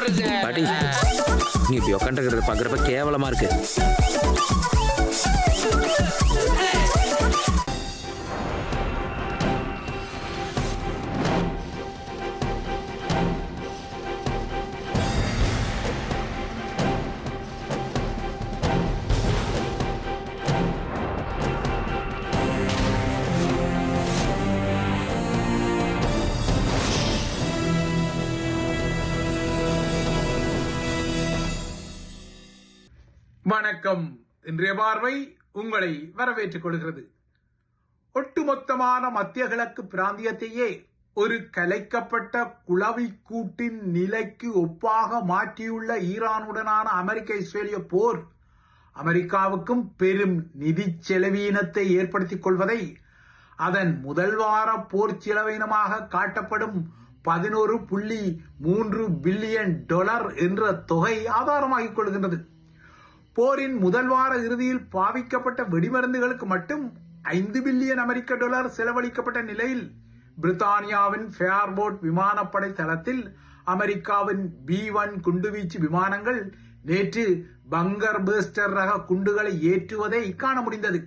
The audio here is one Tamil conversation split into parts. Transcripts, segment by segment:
பாட்டி நீ இப்படி உட்காந்துருக்கிறத பாக்குறப்ப கேவலமா இருக்கு. வணக்கம். இன்றைய பார்வை உங்களை வரவேற்றுக் கொள்கிறது. ஒட்டுமொத்தமான மத்திய கிழக்கு பிராந்தியத்தையே ஒரு கலைக்கப்பட்ட குளவிக்கூட்டின் நிலைக்கு ஒப்பாக மாற்றியுள்ள ஈரானுடனான அமெரிக்க இஸ்ரேலிய போர் அமெரிக்காவுக்கும் பெரும் நிதி செலவீனத்தை ஏற்படுத்திக் கொள்வதை அதன் முதல் வார போர் செலவீனமாக காட்டப்படும் $11.3 பில்லியன் என்ற தொகை ஆதாரமாகிக் கொள்கின்றது. போரின் முதல் வார இறுதியில் பாவிக்கப்பட்ட வெடிமருந்துகளுக்கு மட்டும் $5 பில்லியன் செலவழிக்கப்பட்ட நிலையில் பிரித்தானியாவின் ஃபேர்போர்ட் விமானப்படை தளத்தில் அமெரிக்காவின் B-1 குண்டுவீச்சு விமானங்கள் நேற்று பங்கர் பஸ்டர் ரக குண்டுகளை ஏற்றுவதை காண முடிந்தது.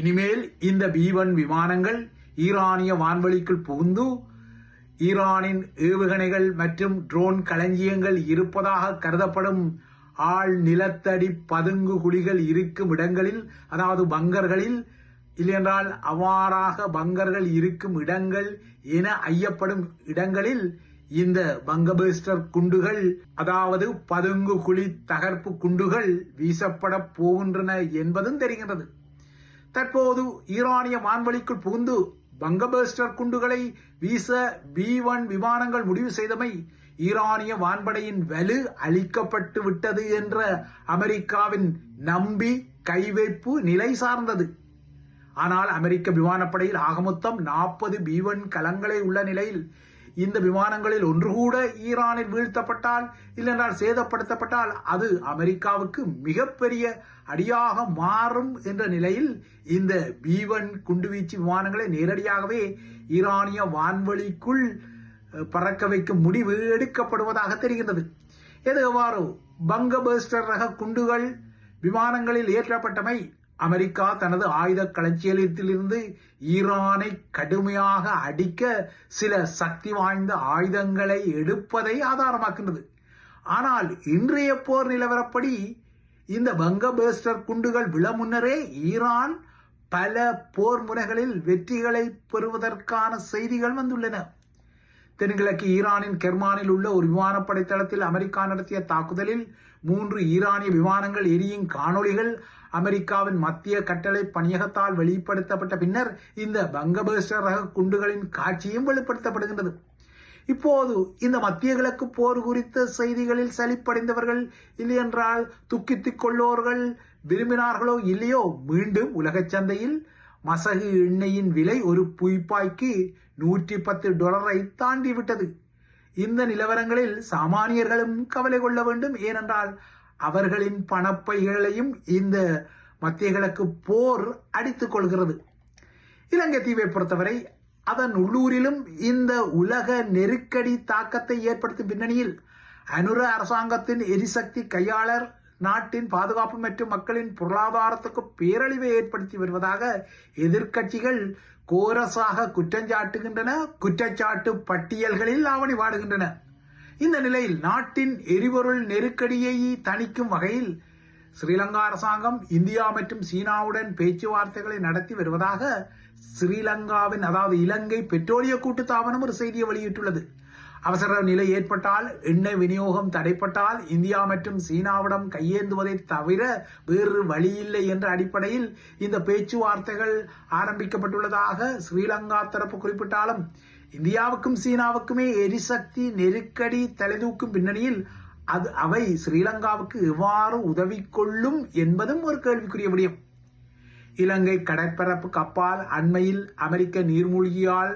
இனிமேல் இந்த B-1 விமானங்கள் ஈரானிய வான்வெளிக்குள் புகுந்து ஈரானின் ஏவுகணைகள் மற்றும் ட்ரோன் களஞ்சியங்கள் இருப்பதாக கருதப்படும் ஆள் நிலத்தடி பதுங்கு குழிகள் இருக்கும் இடங்களில், அதாவது பங்கர்களில், இல்லையென்றால் அவ்வாறாக பங்கர்கள் இருக்கும் இடங்கள் என ஐயப்படும் இடங்களில் இந்த பங்கபஸ்டர் குண்டுகள், அதாவது பதுங்கு குழி தகர்ப்பு குண்டுகள் வீசப்பட போகின்றன என்பதும் தெரிகின்றது. தற்போது ஈரானிய வான்வெளிக்குள் புகுந்து பங்கபஸ்டர் குண்டுகளை வீச B-1 விமானங்கள் முடிவு செய்தமை ஈரானிய வான்படையின் வலு அளிக்கப்பட்டு விட்டது என்ற அமெரிக்காவின் நம்பி கைவைப்பு நிலை சார்ந்தது. ஆனால் அமெரிக்க விமானப்படையில் ஆகமொத்தம் 40 B-1 கலங்களே உள்ள நிலையில் இந்த விமானங்களில் ஒன்று கூட ஈரானில் வீழ்த்தப்பட்டால் இல்லைன்றால் சேதப்படுத்தப்பட்டால் அது அமெரிக்காவுக்கு மிகப்பெரிய அடியாக மாறும் என்ற நிலையில் இந்த B-1 குண்டுவீச்சு விமானங்களை நேரடியாகவே ஈரானிய வான்வெளிக்குள் பறக்க வைக்கும் முடிவு எடுக்கப்படுவதாக தெரிகின்றது. எதுவாறு பங்கபஸ்டர் ரக குண்டுகள் விமானங்களில் ஏற்றப்பட்டமை அமெரிக்கா தனது ஆயுத களஞ்சியத்திலிருந்து ஈரானை கடுமையாக அடிக்க சில சக்தி வாய்ந்த ஆயுதங்களை எடுப்பதை ஆதாரமாக்கின்றது. ஆனால் இன்றைய போர் நிலவரப்படி இந்த பங்கபஸ்டர் குண்டுகள் விழ முன்னரே ஈரான் பல போர் முறைகளில் வெற்றிகளை பெறுவதற்கான செய்திகள் வந்துள்ளன. தென்கிழக்கு ஈரானின் கெர்மானில் உள்ள ஒரு விமானப்படை தளத்தில் அமெரிக்கா நடத்திய தாக்குதலில் 3 ஈரானிய விமானங்கள் எரியும் காணொளிகள் அமெரிக்காவின் மத்திய கட்டளை பணியகத்தால் வெளிப்படுத்தப்பட்ட பின்னர் இந்த பங்கபஸ்டர் ரக குண்டுகளின் காட்சியும் வெளிப்படுத்தப்படுகின்றது. இப்போது இந்த மத்திய கிழக்கு போர் குறித்த செய்திகளில் சலிப்படைந்தவர்கள், இல்லையென்றால் துக்கித்துக் கொள்ளோர்கள் விரும்பினார்களோ இல்லையோ, மீண்டும் உலக சந்தையில் மசகு எண்ணெயின் விலை ஒரு பீப்பாய்க்கு $110 தாண்டிவிட்டது. இந்த நிலவரங்களில் சாமானியர்களும் கவலை கொள்ள வேண்டும். ஏனென்றால் அவர்களின் பணப்பைகளையும் இந்த மத்திய கிழக்கு போர் அடித்துக் கொள்கிறது. இலங்கை தீவை பொறுத்தவரை அதன் உள்ளூரிலும் இந்த உலக நெருக்கடி தாக்கத்தை ஏற்படுத்தும் பின்னணியில் அனுர அரசாங்கத்தின் எரிசக்தி கையாளர் நாட்டின் பாதுகாப்பு மற்றும் மக்களின் பொருளாதாரத்துக்கு பேரழிவை ஏற்படுத்தி வருவதாக எதிர்க்கட்சிகள் கோரசாக குற்றஞ்சாட்டுகின்றன. குற்றச்சாட்டு பட்டியல்களில் ஆவணி வாடுகின்றன. இந்த நிலையில் நாட்டின் எரிபொருள் நெருக்கடியை தணிக்கும் வகையில் ஸ்ரீலங்கா அரசாங்கம் இந்தியா மற்றும் சீனாவுடன் பேச்சுவார்த்தைகளை நடத்தி வருவதாக ஸ்ரீலங்காவின், அதாவது இலங்கை பெட்ரோலிய கூட்டுத்தாபனம் ஒரு செய்தியை வெளியிட்டுள்ளது. அவசர நிலை ஏற்பட்டால், எண்ணெய் விநியோகம் தடைப்பட்டால் இந்தியா மற்றும் சீனாவிடம் கையேந்துவதை தவிர வேறு வழியில்லை என்ற அடிப்படையில் இந்த பேச்சுவார்த்தைகள் ஆரம்பிக்கப்பட்டுள்ளதாக ஸ்ரீலங்கா தரப்பு குறிப்பிட்டாலும், இந்தியாவுக்கும் சீனாவுக்குமே எரிசக்தி நெருக்கடி தலைதூக்கும் பின்னணியில் அவை ஸ்ரீலங்காவுக்கு எவ்வாறு உதவி கொள்ளும் என்பதும் ஒரு கேள்விக்குரிய விடயம். இலங்கை கடற்பரப்பு கப்பால் அண்மையில் அமெரிக்க நீர்மூழ்கியால்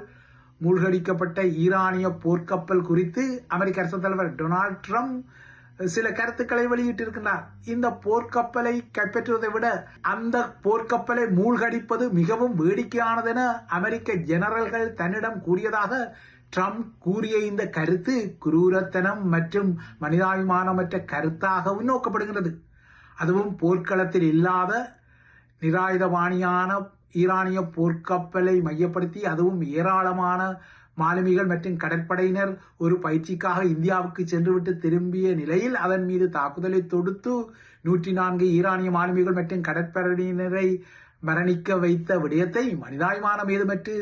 மூழ்கடிக்கப்பட்ட ஈரானிய போர்க்கப்பல் குறித்து அமெரிக்க அரசு தலைவர் டொனால்ட் ட்ரம்ப் சில கருத்துக்களை வெளியிட்டிருக்கிறார். இந்த போர்க்கப்பலை கைப்பற்றுவதை விட அந்த போர்க்கப்பலை மூழ்கடிப்பது மிகவும் வேடிக்கையானதென அமெரிக்க ஜெனரல்கள் தன்னிடம் கூறியதாக ட்ரம்ப் கூறிய இந்த கருத்து குரூரத்தனம் மற்றும் மனிதாபிமானமற்ற கருத்தாகவும் நோக்கப்படுகிறது. அதுவும் போர்க்களத்தில் இல்லாத நிராயுதபாணியான ஈரானிய போர்க்கப்பலை மையப்படுத்தி, அதுவும் ஏராளமான மாலுமிகள் மற்றும் கடற்படையினர் ஒரு பயிற்சிக்காக இந்தியாவுக்கு சென்றுவிட்டு திரும்பிய நிலையில் அதன் மீது தாக்குதலை தொடுத்து 104 ஈரானிய மாலுமிகள் மற்றும் கடற்படையினரை மரணிக்க வைத்த விடயத்தை மனிதாபிமானம் ஏதுமற்று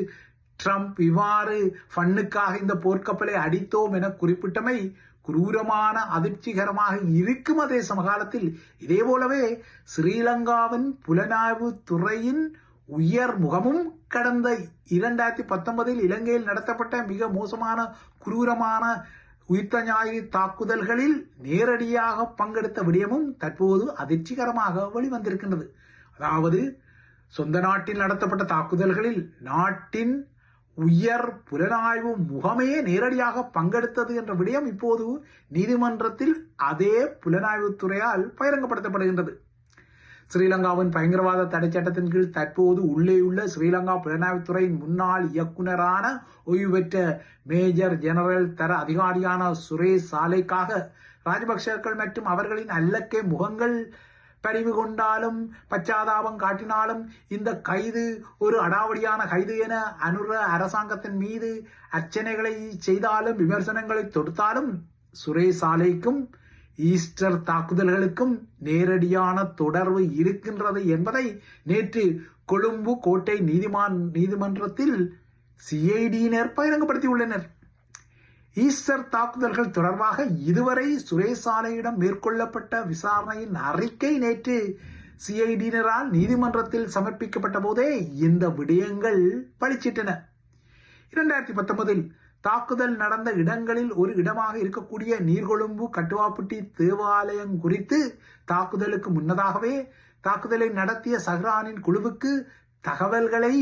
ட்ரம்ப் இவ்வாறு ஃபண்ணுக்காக இந்த போர்க்கப்பலை அடித்தோம் என குறிப்பிட்டமை குரூரமான அதிர்ச்சிகரமாக இருக்கும். அதே சமகாலத்தில் இதே போலவே ஸ்ரீலங்காவின் புலனாய்வு துறையின் உயர் முகமும் கடந்த 2019 இலங்கையில் நடத்தப்பட்ட மிக மோசமான குரூரமான உயிர்த்த ஞாயிறு தாக்குதல்களில் நேரடியாக பங்கெடுத்த விடயமும் தற்போது அதிர்ச்சிகரமாக வெளிவந்திருக்கின்றது. அதாவது சொந்த நாட்டில் நடத்தப்பட்ட தாக்குதல்களில் நாட்டின் உயர் புலனாய்வு முகமே நேரடியாக பங்கெடுத்தது என்ற விடயம் இப்போது நீதிமன்றத்தில் அதே புலனாய்வு துறையால் பகிரங்கப்படுத்தப்படுகின்றது. ஸ்ரீலங்காவின் பயங்கரவாத தடை சட்டத்தின் கீழ் தற்போது உள்ளேயுள்ள ஸ்ரீலங்கா புலனாய்வுத்துறையின் முன்னாள் இயக்குநரான ஓய்வு பெற்ற மேஜர் ஜெனரல் தர அதிகாரியான சுரேஷ் சாலைக்காக ராஜபக்சர்கள் மற்றும் அவர்களின் அல்லக்கை முகங்கள் பரிவு கொண்டாலும் பச்சாதாபம் காட்டினாலும் இந்த கைது ஒரு அடாவடியான கைது என அனுர அரசாங்கத்தின் மீது அர்ச்சனைகளை செய்தாலும் விமர்சனங்களை தொடுத்தாலும் சுரேஷ் சாலைக்கும் ஈஸ்டர் தாக்குதல்களுக்கும் நேரடியான தொடர்பு இருக்கின்றது என்பதை நேற்று கொழும்பு கோட்டை நீதிமன்றத்தில் சிஐடியினர் பகிரங்கப்படுத்தியுள்ளனர். ஈஸ்டர் தாக்குதல்கள் தொடர்பாக இதுவரை சுரேஷ் சாலையிடம் மேற்கொள்ளப்பட்ட விசாரணையின் அறிக்கை நேற்று சிஐடியினரால் நீதிமன்றத்தில் சமர்ப்பிக்கப்பட்ட போதே இந்த விடயங்கள் பளிச்சிட்டன. 2019 தாக்குதல் நடந்த இடங்களில் ஒரு இடமாக இருக்கக்கூடிய நீர்கொழும்பு கட்டுவாப்பட்டி தேவாலயம் குறித்து தாக்குதலுக்கு முன்னதாகவே தாக்குதலை நடத்திய சஹ்ரானின் குழுவுக்கு தகவல்களை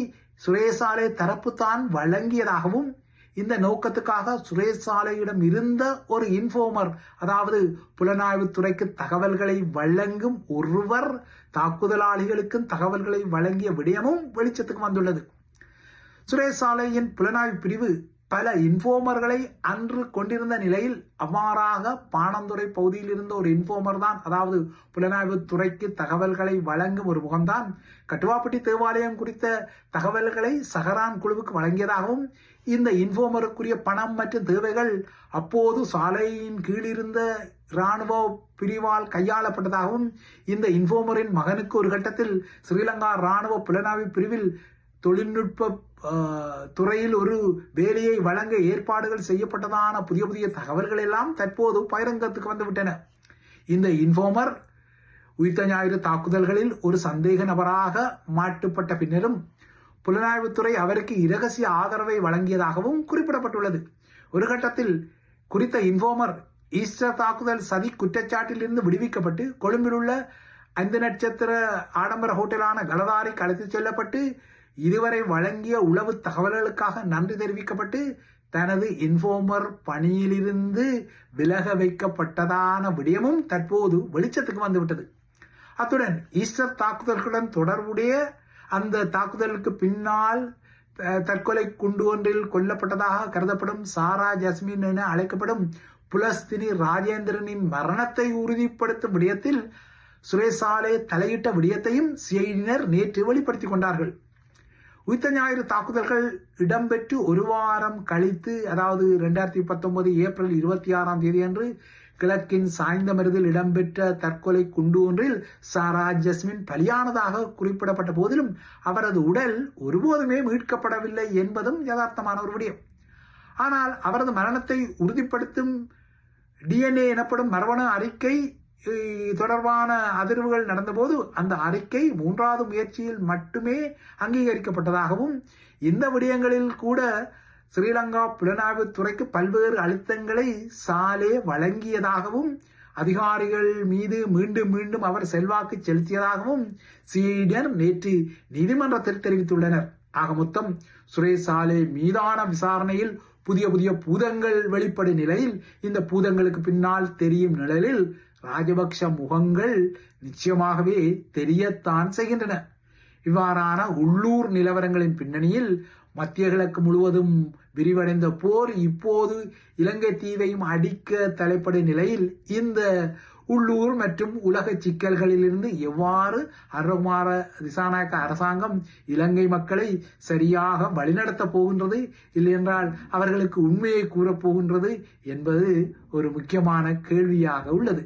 சுரேஷ் சாலை தரப்பு தான் வழங்கியதாகவும், இந்த நோக்கத்துக்காக சுரேஷ் சாலையிடம் இருந்த ஒரு இன்ஃபார்மர், அதாவது புலனாய்வு துறைக்கு தகவல்களை வழங்கும் ஒருவர் தாக்குதலாளிகளுக்கும் தகவல்களை வழங்கிய விடயமும் வெளிச்சத்துக்கு வந்துள்ளது. சுரேஷ் சாலையின் புலனாய்வு பிரிவு பல இன்ஃபார்மர்களை அன்று கொண்டிருந்த நிலையில் அவ்வாறாக பாணந்துறை பகுதியில் இருந்த ஒரு இன்ஃபார்மர் தான், அதாவது புலனாய்வு துறைக்கு தகவல்களை வழங்கும் ஒரு முகம்தான் கட்டுவாப்பட்டி தேவாலயம் குறித்த தகவல்களை சஹரான் குழுவுக்கு வழங்கியதாகவும், இந்த இன்ஃபார்மருக்குரிய பணம் மற்றும் தேவைகள் அப்போது சாலையின் கீழிருந்த இராணுவ பிரிவால் கையாளப்பட்டதாகவும், இந்த இன்ஃபார்மரின் மகனுக்கு ஒரு கட்டத்தில் ஸ்ரீலங்கா இராணுவ புலனாய்வு பிரிவில் தொழில்நுட்ப துறையில் ஒரு வேலையை வழங்க ஏற்பாடுகள் செய்யப்பட்டதான புதிய தகவல்கள் எல்லாம் தற்போது பகிரங்கத்துக்கு வந்துவிட்டன. இந்த இன்ஃபார்மர் உயிர்த்த ஞாயிறு தாக்குதல்களில் ஒரு சந்தேக நபராக மாற்றப்பட்ட பின்னரும் புலனாய்வுத்துறை அவருக்கு இரகசிய ஆதரவை வழங்கியதாகவும் குறிப்பிடப்பட்டுள்ளது. ஒரு கட்டத்தில் குறித்த இன்ஃபார்மர் ஈஸ்டர் தாக்குதல் சதி குற்றச்சாட்டில் இருந்து விடுவிக்கப்பட்டு கொழும்பில் உள்ள 5 நட்சத்திர ஆடம்பர ஹோட்டலான கலதாரிக்கு அழைத்துச் செல்லப்பட்டு இதுவரை வழங்கிய உளவு தகவல்களுக்காக நன்றி தெரிவிக்கப்பட்டு தனது இன்ஃபார்மர் பணியிலிருந்து விலக வைக்கப்பட்டதான விடயமும் தற்போது வெளிச்சத்துக்கு வந்துவிட்டது. அத்துடன் ஈஸ்டர் தாக்குதல்களுடன் தொடர்புடைய அந்த தாக்குதலுக்கு பின்னால் தற்கொலை குண்டு ஒன்றில் கொல்லப்பட்டதாக கருதப்படும் சாரா ஜஸ்மின் என அழைக்கப்படும் புலஸ்தினி ராஜேந்திரனின் மரணத்தை உறுதிப்படுத்தும் விடயத்தில் சுரேஷ் சாலை தலையிட்ட விடயத்தையும் சிஐடியினர் நேற்று வெளிப்படுத்திக் கொண்டார்கள். உயிர்த்த ஞாயிறு தாக்குதல்கள் இடம்பெற்று ஒரு வாரம் கழித்து, அதாவது 2019 ஏப்ரல் 26ஆம் தேதி அன்று கிழக்கின் சாய்ந்தமருதில் இடம்பெற்ற தற்கொலை குண்டு ஒன்றில் சாரா ஜஸ்மின் பலியானதாக குறிப்பிடப்பட்ட போதிலும் அவரது உடல் ஒருபோதுமே மீட்கப்படவில்லை என்பதும் யதார்த்தமான ஒரு விடயம். ஆனால் அவரது மரணத்தை உறுதிப்படுத்தும் DNA எனப்படும் மரபணு அறிக்கை தொடர்பான அதிர்வுகள் நடந்தபோது அந்த அறிக்கை 3வது முயற்சியில் மட்டுமே அங்கீகரிக்கப்பட்டதாகவும், இந்த விடயங்களில் கூட ஸ்ரீலங்கா புலனாய்வு துறைக்கு பல்வேறு அழுத்தங்களை சாலே வழங்கியதாகவும், அதிகாரிகள் மீது மீண்டும் மீண்டும் அவர் செல்வாக்கு செலுத்தியதாகவும் சிஐடியினர் நேற்று நீதிமன்றத்தில் தெரிவித்துள்ளனர். ஆக மொத்தம் சுரேஷ் சாலே மீதான விசாரணையில் புதிய பூதங்கள் வெளிப்படும் நிலையில், இந்த பூதங்களுக்கு பின்னால் தெரியும் நிலையில் ராஜபக்ஷ முகங்கள் நிச்சயமாகவே தெரியத்தான் செய்கின்றன. இவ்வாறான உள்ளூர் நிலவரங்களின் பின்னணியில் மத்திய கிழக்கு முழுவதும் விரிவடைந்த போர் இப்போது இலங்கை தீவையும் அடிக்க தலைப்படும் நிலையில் இந்த உள்ளூர் மற்றும் உலக சிக்கல்களிலிருந்து எவ்வாறு அருகுமார திசாநாயக்க அரசாங்கம் இலங்கை மக்களை சரியாக வழிநடத்தப் போகின்றது, இல்லையென்றால் அவர்களுக்கு உண்மையை கூறப் போகின்றது என்பது ஒரு முக்கியமான கேள்வியாக உள்ளது.